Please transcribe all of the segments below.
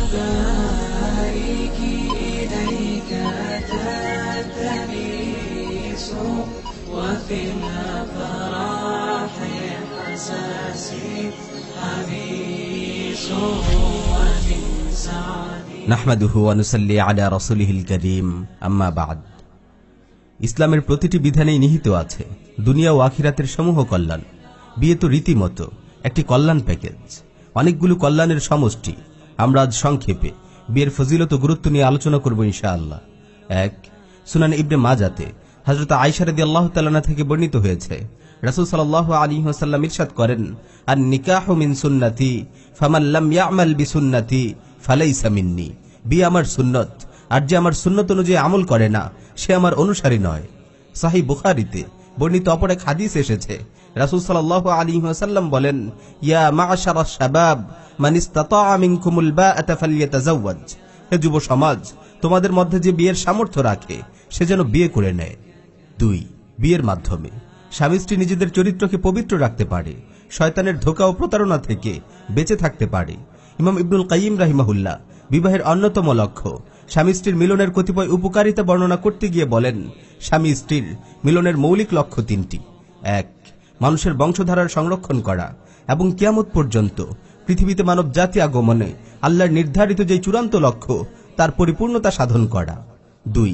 شفائك إليك تلتمس وفي الأفراح حساسي حبيس وفي السعد নাহমাদুহু ওয়া নুসাল্লি আলা রাসূলিহিল কারীম আম্মা বা'দ। ইসলামের প্রতিটি বিধানেই নিহিত আছে দুনিয়া ও আখিরাতের সমূহ কল্যাণ। বিয়ে তো রীতিমতো একটি কল্যাণ প্যাকেজ, অনেকগুলো কল্যাণের সমষ্টি। আমরা আজ সংক্ষেপে বিয়ের ফজিলত ও গুরুত্ব নিয়ে আলোচনা করব ইনশাআল্লাহ। ১, সুনান ইবনে মাজাতে হযরত আয়েশা রাদিয়াল্লাহু তাআলা আনহা থেকে বর্ণিত হয়েছে, রাসূল সাল্লাল্লাহু আলাইহি ওয়াসাল্লাম ইরশাদ করেন, আন নিকাহু মিন সুন্নতি ফামান লাম ইয়ামাল বিসুন্নতি ফালাইসা মিন্নি। বিয়ে আমার সুন্নত, আর যে আমার সুন্নত অনুযায়ী আমল করে না সে আমার অনুসারী নয়। সহিহ বুখারীতে বর্ণিত অপর এক হাদিস এসেছে, রাসূল সাল্লাল্লাহু আলাইহি ওয়াসাল্লাম বলেন, ইয়া মা'শারাশ শাবাব মান ইসতাতা'a মিনকুমুল বা'আতা ফালইয়াতাযাওয়াজ। হে যুব সমাজ, তোমাদের মধ্যে যে বিয়ের সামর্থ্য রাখে সে যেন বিয়ে করে নেয়। ২, বিয়ের মাধ্যমে স্বামী স্ত্রী নিজেদের চরিত্রকে পবিত্র রাখতে পারে, শয়তানের ধোঁকা ও প্রতারণা থেকে বেঁচে থাকতে পারে। ইমাম ইবনুল কাইয়িম রাহিমাহুল্লাহ বিবাহের অন্যতম লক্ষ্য স্বামী স্ত্রীর মিলনের কতিপয় উপকারিতা বর্ণনা করতে গিয়ে বলেন, স্বামী স্ত্রীর মিলনের মৌলিক লক্ষ্য ৩টি। ১, মানুষের বংশধারার সংরক্ষণ করা এবং কিয়ামত পর্যন্ত পৃথিবীতে মানব জাতি আগমনে আল্লাহর নির্ধারিত যে চূড়ান্ত লক্ষ্য তার পরিপূর্ণতা সাধন করা। ২,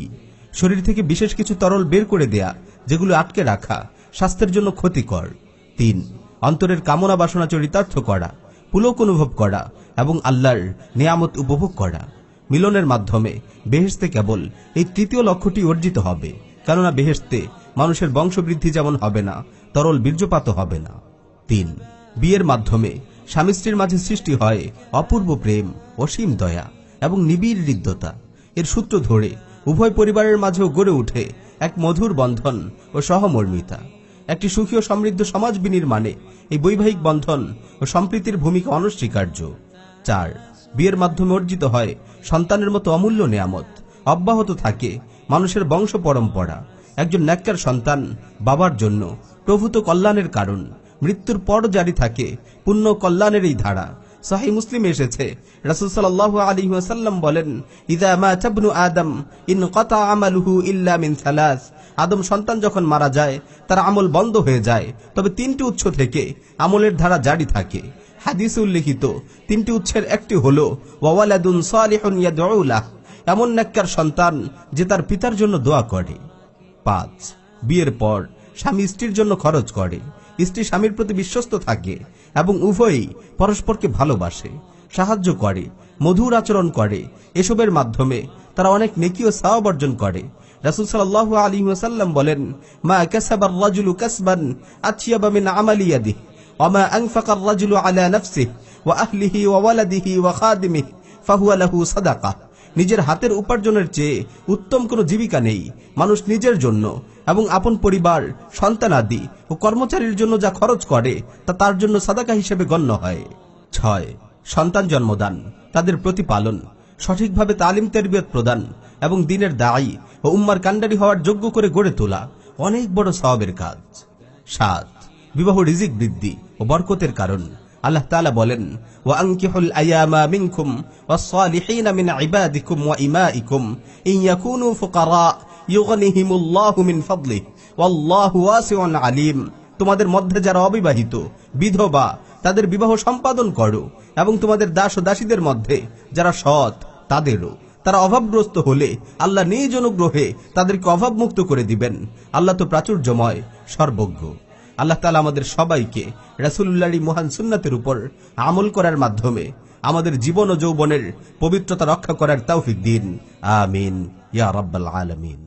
শরীর থেকে বিশেষ কিছু তরল বের করে দেয়া যেগুলো আটকে রাখা স্বাস্থ্যের জন্য ক্ষতিকর। ৩, অন্তরের কামনা বাসনা চরিতার্থ করা, পুলক অনুভব করা এবং আল্লাহর নিয়ামত উপভোগ করা। মিলনের মাধ্যমে বেহেশতে কেবল এই তৃতীয় লক্ষ্যটি অর্জিত হবে, কেননা বেহেশতে মানুষের বংশবৃদ্ধি যেমন হবে না, তরল বীর্যপাত হবে না। ৩, বিয়ের মাধ্যমে স্বামী স্ত্রীর মাঝে সৃষ্টি হয় অপূর্ব প্রেম, অসীম দয়া এবং নিবিড় হৃদ্যতা। এর সূত্র ধরে উভয় পরিবারের মাঝেও গড়ে উঠে এক মধুর বন্ধন ও সহমর্মিতা। একটি সুখী ও সমৃদ্ধ সমাজ বিনির্মাণে এই বৈবাহিক বন্ধন ও সম্প্রীতির ভূমিকা অনস্বীকার্য। ৪, বিয়ের মাধ্যমে অর্জিত হয় সন্তানের মতো অমূল্য নেয়ামত। অব্যাহত থাকে মানুষের বংশ পরম্পরা। একজন নেককার সন্তান বাবার জন্য প্রভূত কল্যাণের কারণ। মৃত্যুর পর জারি থাকে পুণ্য কল্যাণের এই ধারা। সহিহ মুসলিমে এসেছে, রাসূল সাল্লাল্লাহু আলাইহি ওয়াসাল্লাম বলেন, ইযা মাতা ইবনু আদম ইনকাতা আমালুহু ইল্লা মিন সালাস। আদম সন্তান যখন মারা যায় তার আমল বন্ধ হয়ে যায়, তবে 3টি উৎস থেকে আমলের ধারা জারি থাকে। হাদিসে উল্লেখিত 3টি উৎসের একটি হলো ওয়ালাদুন সালিহুন ইয়াদউ লাহ, এমন নেককার সন্তান যে তার পিতার জন্য দোয়া করে। ৫, বিয়ের পর স্বামী স্ত্রীর জন্য খরচ করে, স্ত্রী স্বামীর প্রতি বিশ্বস্ত থাকে এবং উভয়ই পরস্পরকে ভালোবাসে, সাহায্য করে, মধুর আচরণ করে। এসবের মাধ্যমে তারা অনেক নেকি ও সওয়াব অর্জন করে। রাসূল সাল্লাল্লাহু আলাইহি ওয়াসাল্লাম বলেন, মা কাসাবার রাজুলু কাসবান আতইয়াবা মিন আমালি ইয়াদিহি ওয়া মা আনফাকার রাজুলু আলা নাফসিহি ওয়া আহলিহি ওয়া ওয়ালাদিহি ওয়া খাদিমিহি ফাহুয়া লাহু সাদাকাহ। নিজের হাতের উপার্জনের চেয়ে উত্তম কোনো জীবিকা নেই। মানুষ নিজের জন্য এবং আপন পরিবার, সন্তানাদি ও কর্মচারীর জন্য যা খরচ করে তা তার জন্য সাদাকা হিসেবে গণ্য হয়। ৬, সন্তান জন্মদান, তাদের প্রতিপালন, সঠিকভাবে তালিম তেরবিয়ত প্রদান এবং দ্বীনের দায়ী ও উম্মার কান্ডারি হওয়ার যোগ্য করে গড়ে তোলা অনেক বড় সওয়াবের কাজ। ৭, বিবাহ রিজিক বৃদ্ধি ও বরকতের কারণ। আল্লাহ তাআলা বলেন, ওয়া আনকিহুল আয়ামা মিনকুম ওয়াস সালিহিনা মিন ইবাদিকুম ওয়া ইমাইকুম ইন ইয়াকুনু ফুকারা ইউগনিহিমুল্লাহু মিন ফাদলিহি ওয়াল্লাহু ওয়াসিউন আলিম। তোমাদের মধ্যে যারা অবিবাহিত, বিধবা, তাদের বিবাহ সম্পাদন করো, এবং তোমাদের দাস ও দাসীদের মধ্যে যারা সৎ তাদেরও। তারা অভাবগ্রস্ত হলে আল্লাহ নিজ অনুগ্রহে তাদেরকে অভাবমুক্ত করে দিবেন। আল্লাহ তো প্রাচুর্যময়, সর্বজ্ঞ। আল্লাহ তাআলা আমাদের সবাইকে রাসূলুল্লাহর মহান সুন্নাতের উপর আমল করার মাধ্যমে আমাদের জীবন ও যৌবনের পবিত্রতা রক্ষা করার তৌফিক দিন। আমিন ইয়া রাব্বাল আলামিন।